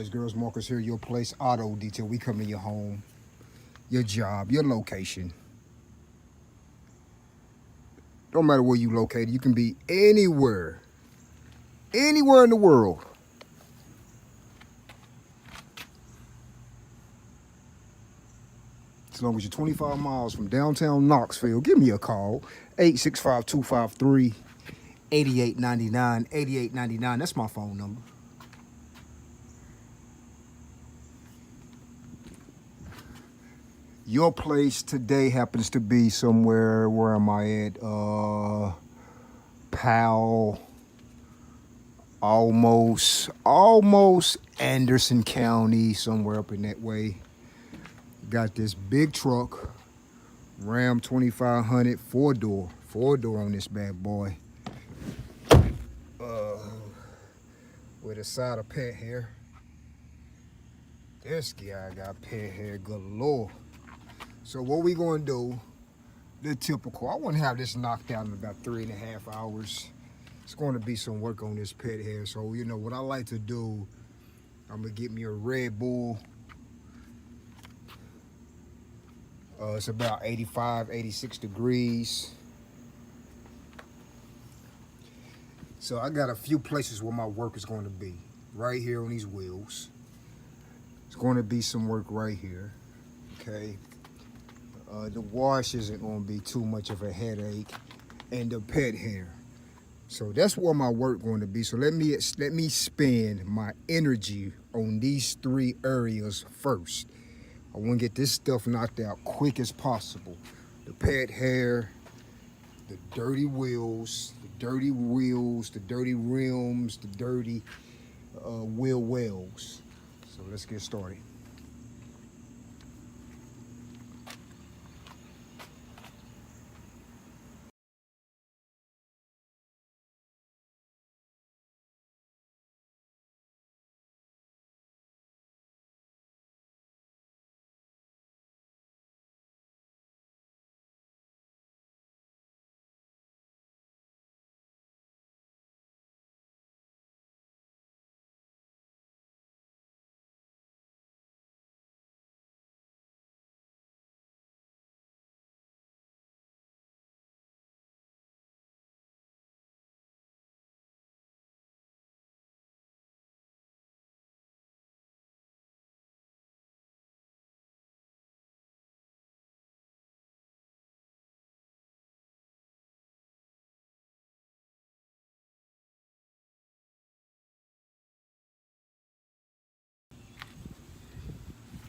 boys, girls, markers here, your place, auto detail. We come to your home, your job, your location. Don't matter where you located. You can be anywhere in the world. As long as you're 25 miles from downtown Knoxville, give me a call. 865-253-8899. 8899. That's my phone number. Your place today happens to be somewhere, where am I at? Powell, almost Anderson County, somewhere up in that way. Got this big truck, Ram 2500, four door on this bad boy. With a side of pet hair. This guy got pet hair galore. So what we gonna do, the typical, I wanna have this knocked out in about 3.5 hours. It's gonna be some work on this pet hair. So, you know, what I like to do, I'm gonna get me a Red Bull. It's about 85, 86 degrees. So I got a few places where my work is going to be. Right here on these wheels. It's going to be some work right here. Okay. The wash isn't going to be too much of a headache. And the pet hair. So that's where my work going to be. So let me spend my energy on these 3 areas first. I want to get this stuff knocked out quick as possible. The pet hair, the dirty wheels, the dirty rims, the dirty wheel wells. So let's get started.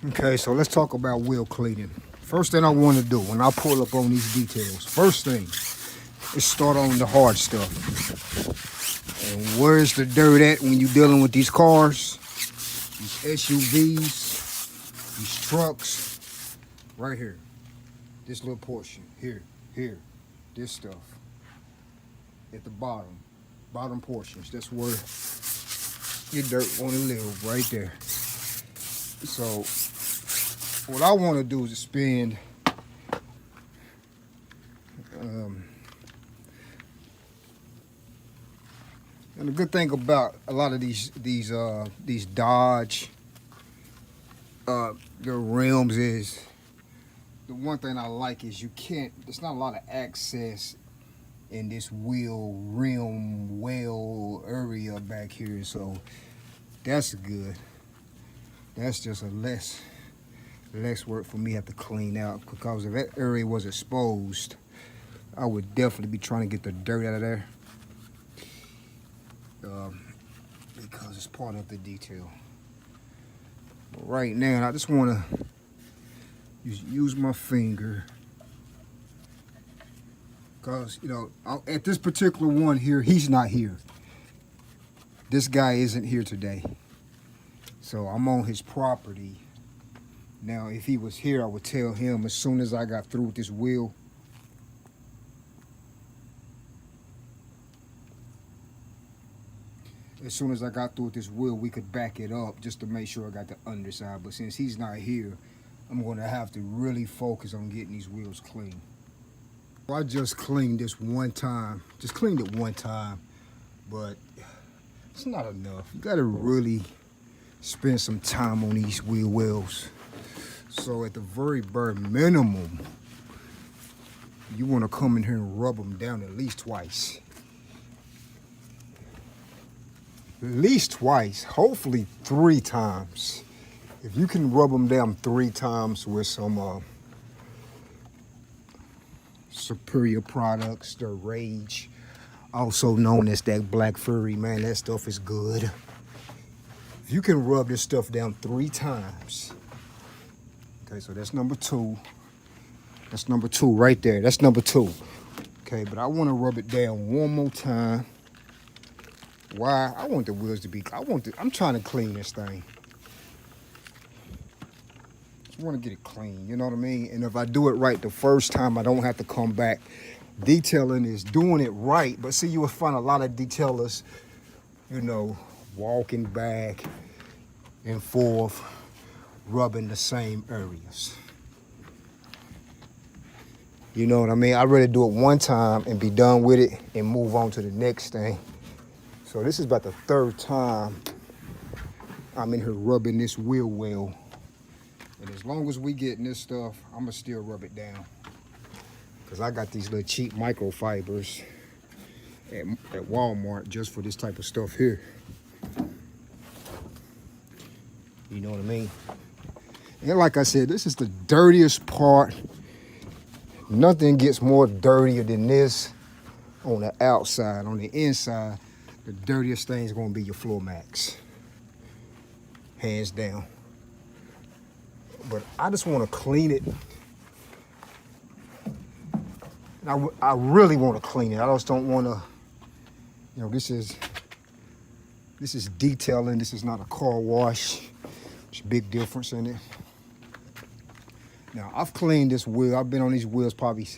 Okay, so let's talk about wheel cleaning. First thing I want to do when I pull up on these details, first thing is start on the hard stuff. And where's the dirt at when you're dealing with these cars, these SUVs, these trucks? Right here. This little portion. Here, this stuff. At the bottom portions. That's where your dirt want to live, right there. So what I want to do is spend and the good thing about a lot of these Dodge the rims is, the one thing I like is there's not a lot of access in this rim well area back here, so that's good. That's just a less work for me to have to clean out, because if that area was exposed, I would definitely be trying to get the dirt out of there, because it's part of the detail. But right now, I just want to use my finger, because, you know, at this particular one here, he's not here. This guy isn't here today. So I'm on his property. Now, if he was here, I would tell him as soon as I got through with this wheel. As soon as I got through with this wheel, we could back it up just to make sure I got the underside. But since he's not here, I'm going to have to really focus on getting these wheels clean. I just cleaned this one time. Just cleaned it one time. But it's not enough. You got to really spend some time on these wheel wells. So at the very bare minimum, you want to come in here and rub them down at least twice. At least twice, hopefully 3 times. If you can rub them down 3 times with some Superior products, the Rage, also known as that Black Fury, man, that stuff is good. If you can rub this stuff down 3 times, okay, so that's number 2. That's number 2 right there. That's number 2. Okay, but I want to rub it down one more time. Why? I want the wheels to be, I'm trying to clean this thing. I want to get it clean, you know what I mean? And if I do it right the first time, I don't have to come back. Detailing is doing it right, but see, you will find a lot of detailers, you know, walking back and forth, rubbing the same areas. You know what I mean? I'd rather do it one time and be done with it and move on to the next thing. So this is about the 3rd time I'm in here rubbing this wheel well. And as long as we getting this stuff, I'm gonna still rub it down. Cause I got these little cheap microfibers at Walmart just for this type of stuff here. You know what I mean? And like I said, this is the dirtiest part. Nothing gets more dirtier than this on the outside. On the inside, the dirtiest thing is gonna be your floor mats. Hands down. But I just want to clean it. I really want to clean it. I just don't want to, you know, this is detailing. This is not a car wash. There's a big difference in it. Now, I've cleaned this wheel. I've been on these wheels probably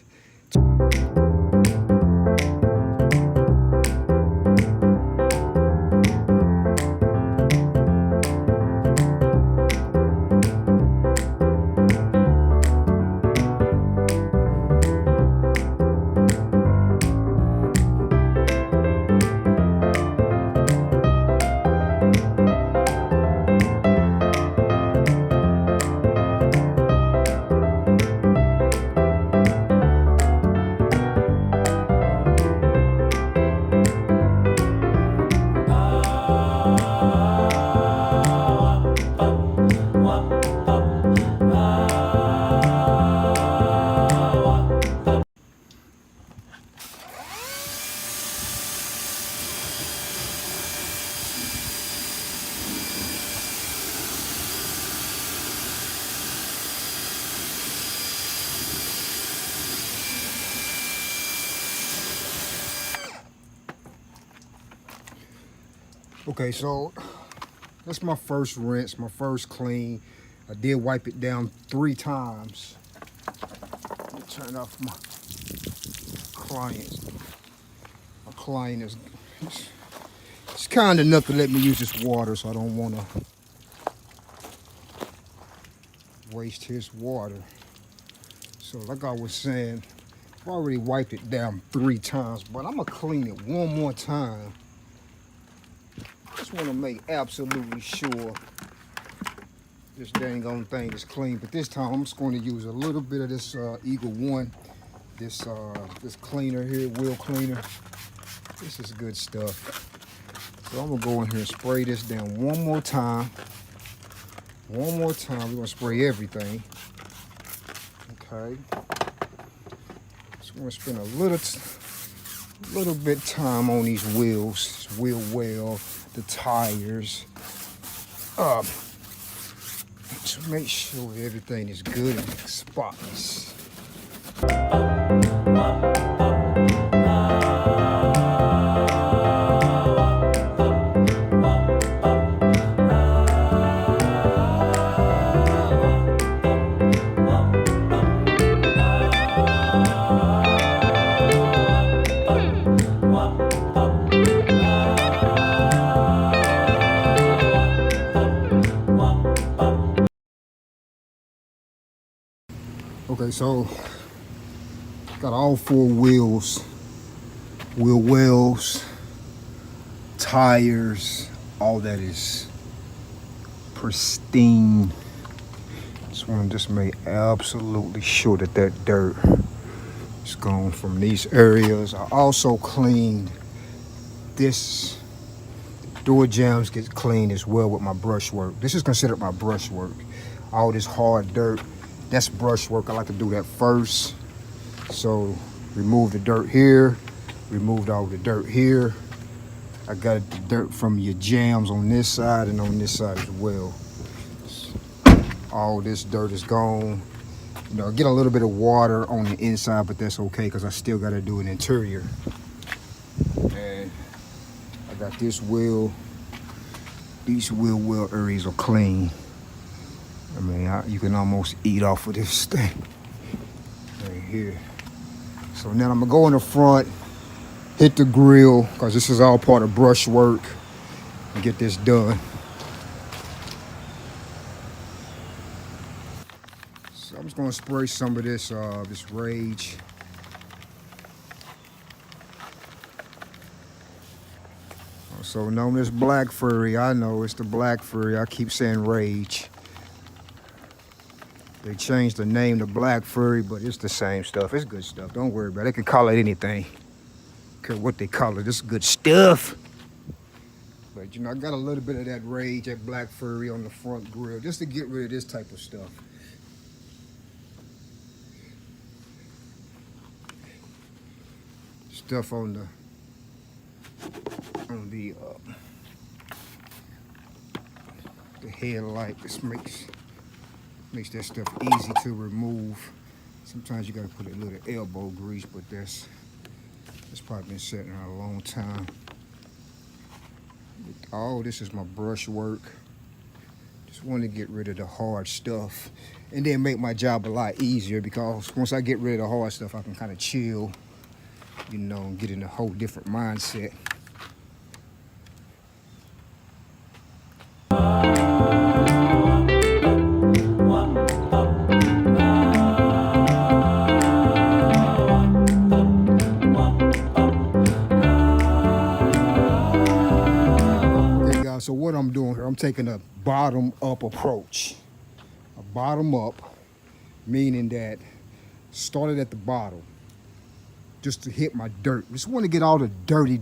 okay, so that's my first rinse, my first clean. I did wipe it down 3 times. Let me turn off my client. My client is, it's kind enough to let me use this water, so I don't want to waste his water. So like I was saying, I've already wiped it down 3 times, but I'm gonna clean it one more time. Just want to make absolutely sure this dang on thing is clean. But this time I'm just going to use a little bit of this Eagle One, this cleaner here, wheel cleaner. This is good stuff. So I'm gonna go in here and spray this down one more time. One more time. We're gonna spray everything. Okay. Just want to spend a little bit time on these wheels, this wheel well, the tires, to make sure everything is good and spotless. Okay, so got all 4 wheels, wheel wells, tires, all that is pristine. Just want to just make absolutely sure that that dirt is gone from these areas. I also cleaned this. Door jambs get cleaned as well with my brush work. This is considered my brush work. All this hard dirt, that's brush work. I like to do that first. So remove the dirt here, removed all the dirt here. I got the dirt from your jams on this side and on this side as well. All this dirt is gone. You know, get a little bit of water on the inside, but that's okay because I still got to do an interior. And I got this wheel. These wheel well areas are clean. I mean, you can almost eat off of this thing right here. So now I'm gonna go in the front, hit the grill, because this is all part of brush work, and get this done. So I'm just gonna spray some of this this Rage. So known as Black Furry. I know it's the Black Furry. I keep saying Rage. They changed the name to Black Furry, but it's the same stuff. It's good stuff. Don't worry about it. They can call it anything. Don't care what they call it. This is good stuff. But you know, I got a little bit of that Rage, that Black Furry on the front grill, just to get rid of this type of stuff. Stuff on the headlight. This makes that stuff easy to remove. Sometimes you gotta put a little elbow grease, but that's probably been sitting out a long time. All this is my brush work. Just want to get rid of the hard stuff and then make my job a lot easier, because once I get rid of the hard stuff, I can kind of chill, you know, and get in a whole different mindset. So what I'm doing here, I'm taking a bottom-up approach. A bottom-up, meaning that started at the bottom, just to hit my dirt. Just want to get all the dirty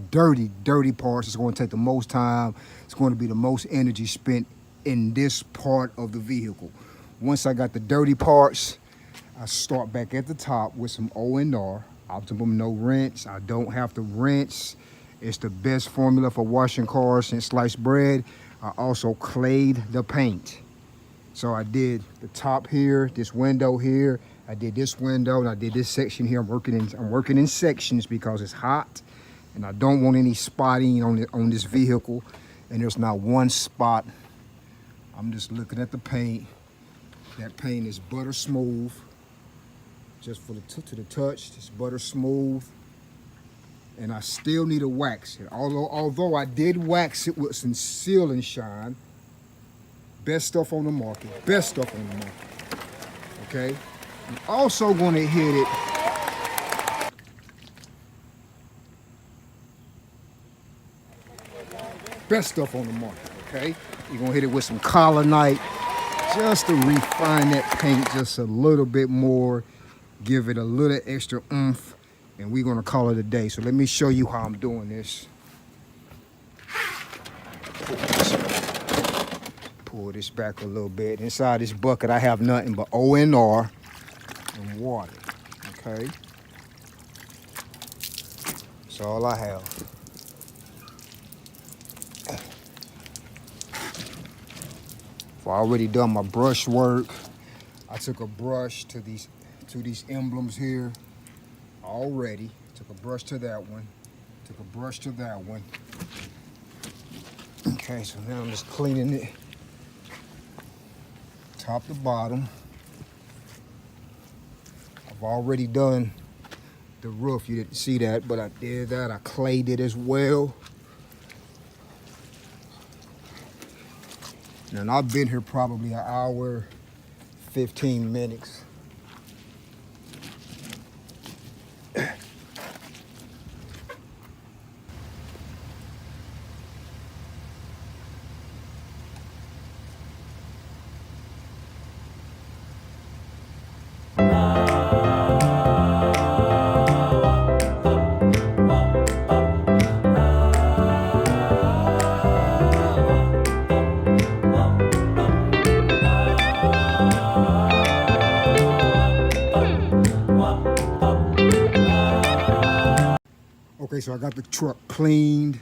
parts. It's going to take the most time. It's going to be the most energy spent in this part of the vehicle. Once I got the dirty parts, I start back at the top with some O&R, optimum no rinse. I don't have to rinse. It's the best formula for washing cars since sliced bread. I also clayed the paint. So I did the top here, this window here. I did this window, and I did this section here. I'm working in sections because it's hot, and I don't want any spotting on this vehicle. And there's not one spot. I'm just looking at the paint. That paint is butter smooth. Just for to the touch, it's butter smooth. And I still need to wax it. Although I did wax it with some Seal and Shine. Best stuff on the market. Best stuff on the market. Okay? I'm also going to hit it. Best stuff on the market. Okay? You're going to hit it with some Collinite, just to refine that paint just a little bit more. Give it a little extra oomph. And we're gonna call it a day. So let me show you how I'm doing this. Pull this back a little bit. Inside this bucket, I have nothing but O&R and water, okay? That's all I have. I've already done my brush work. I took a brush to these emblems here. Already took a brush to that one, took a brush to that one. Okay, so now I'm just cleaning it top to bottom. I've already done the roof. You didn't see that, but I did that. I clayed it as well. And I've been here probably an hour, 15 minutes. Okay, so I got the truck cleaned.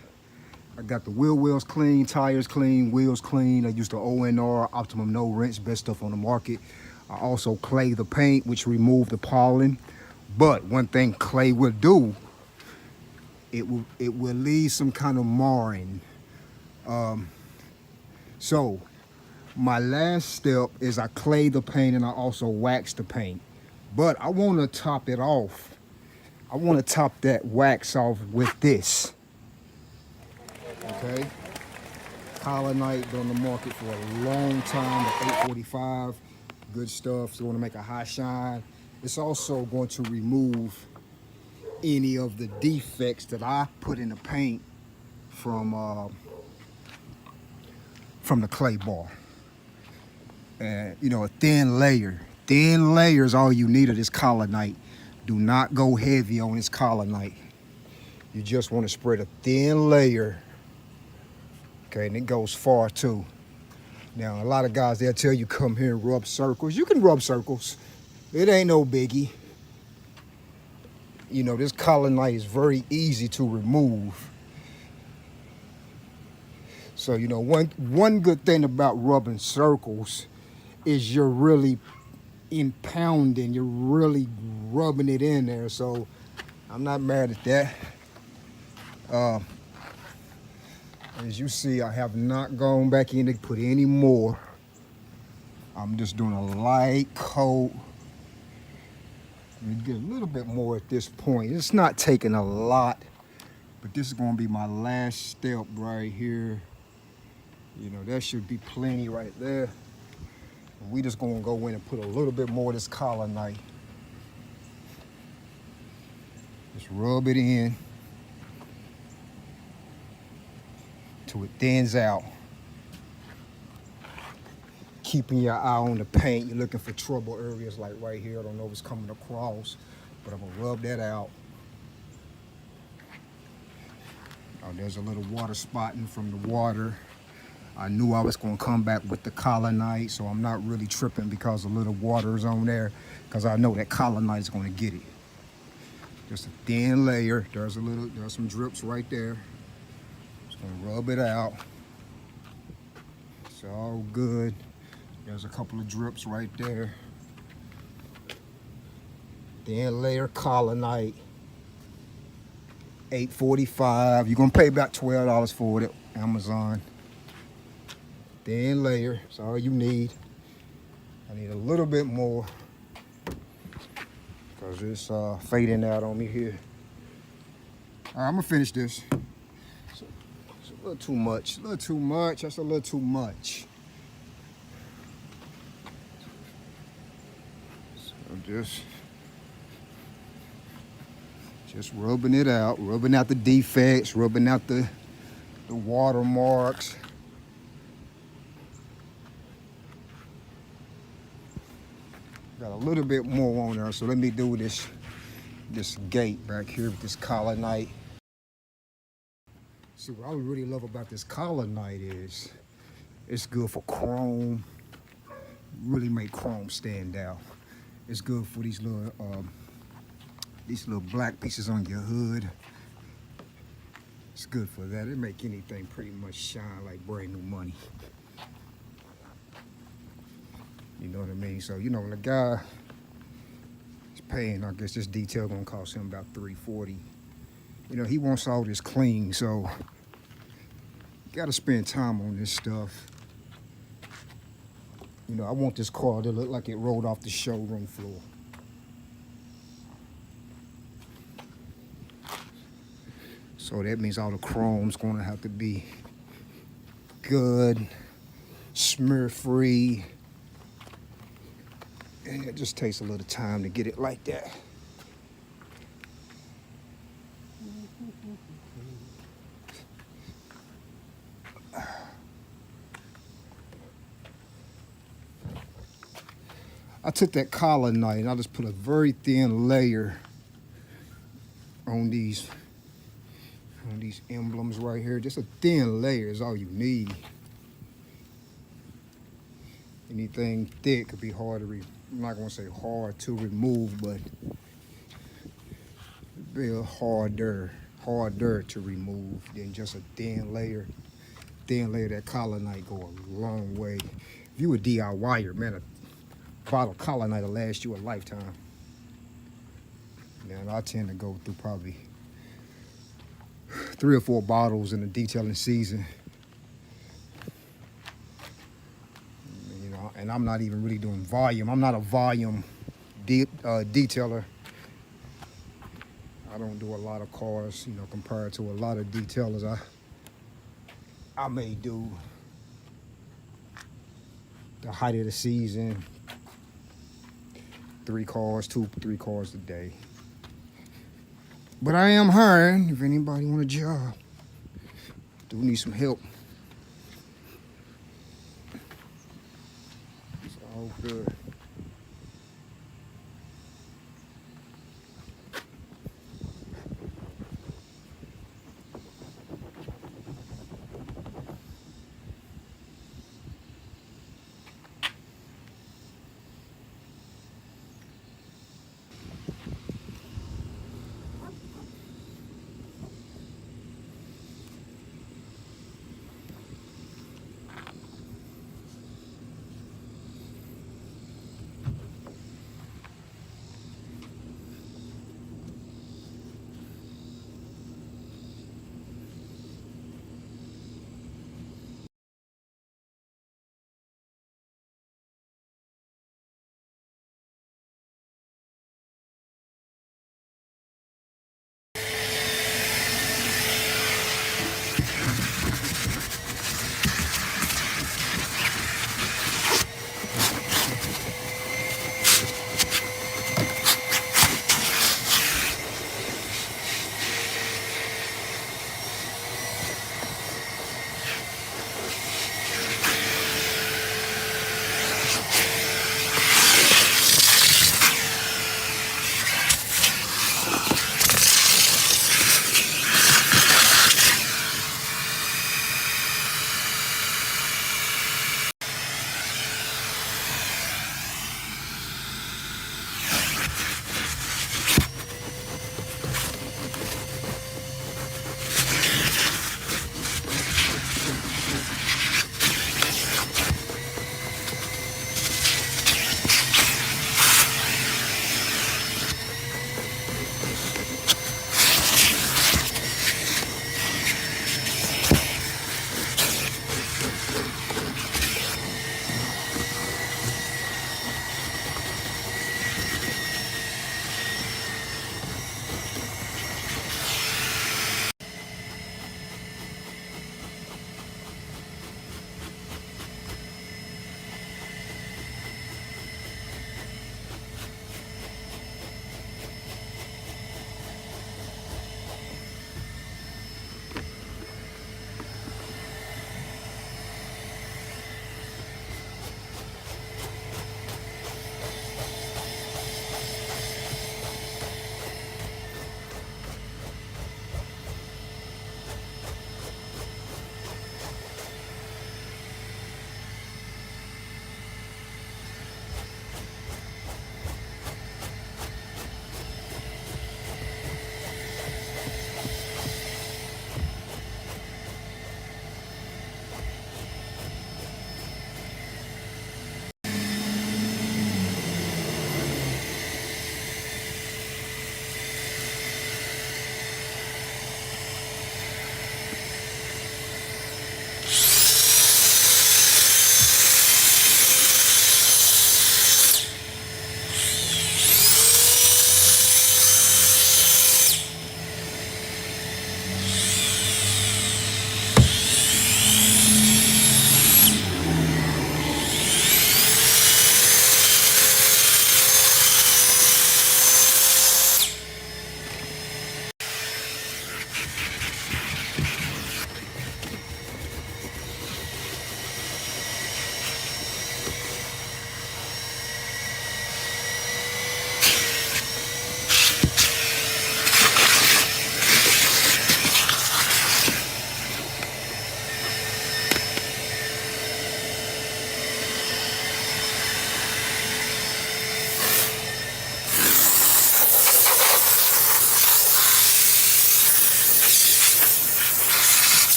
I got the wheel wells clean, tires clean, wheels clean. I used the ONR, Optimum No Rinse, best stuff on the market. I also clay the paint, which removed the pollen. But one thing clay will do, it will leave some kind of marring. So my last step is I clay the paint and I also wax the paint. But I want to top it off. I want to top that wax off with this. Okay. Collinite been on the market for a long time at 845. Good stuff. So you want to make a high shine. It's also going to remove any of the defects that I put in the paint from the clay bar. And you know, a thin layer. Thin layer is all you need of this Collinite. Do not go heavy on this Collinite. You just want to spread a thin layer. Okay, and it goes far too. Now, a lot of guys, they'll tell you come here and rub circles. You can rub circles. It ain't no biggie. You know, this Collinite is very easy to remove. So, you know, one good thing about rubbing circles is you're really impounding, you're really rubbing it in there. So I'm not mad at that. As you see, I have not gone back in to put any more. I'm just doing a light coat. Let me get a little bit more at this point. It's not taking a lot, but this is going to be my last step right here. You know, that should be plenty right there. We just going to go in and put a little bit more of this Collinite. Just rub it in till it thins out. Keeping your eye on the paint. You're looking for trouble areas like right here. I don't know if it's coming across, but I'm going to rub that out. Oh, there's a little water spotting from the water. I knew I was going to come back with the Collinite, so I'm not really tripping because a little water is on there, because I know that Collinite is going to get it. Just a thin layer. There's some drips right there. Just going to rub it out. It's all good. There's a couple of drips right there. Thin layer Collinite. $8.45. You're going to pay about $12 for it at Amazon. Thin layer. That's all you need. I need a little bit more because it's fading out on me here. All right, I'm going to finish this. It's a little too much. A little too much. That's a little too much. So just rubbing it out, rubbing out the defects, rubbing out the watermarks. Got a little bit more on there, so let me do this gate back here with this Collinite. See, what I really love about this Collinite is it's good for chrome. Really make chrome stand out. It's good for these little black pieces on your hood. It's good for that. It make anything pretty much shine like brand new money. You know what I mean? So, you know, when a guy is paying, I guess this detail gonna cost him about $340. You know, he wants all this clean, so you gotta spend time on this stuff. You know, I want this car to look like it rolled off the showroom floor. So that means all the chrome's gonna have to be good, smear-free. And it just takes a little time to get it like that. I took that Collinite and I just put a very thin layer on these emblems right here. Just a thin layer is all you need. Anything thick could be hard to I'm not gonna say hard to remove, but it'd be harder. hard dirt to remove than just a thin layer. Thin layer that Collinite go a long way. If you a DIYer, man, a bottle of Collinite will last you a lifetime. Man, I tend to go through probably 3 or 4 bottles in the detailing season. You know, and I'm not even really doing volume. I'm not a volume detailer. I don't do a lot of cars, you know, compared to a lot of detailers I may do the height of the season, 3 cars, 2-3 cars a day. But I am hiring if anybody want a job. Do need some help. It's all good.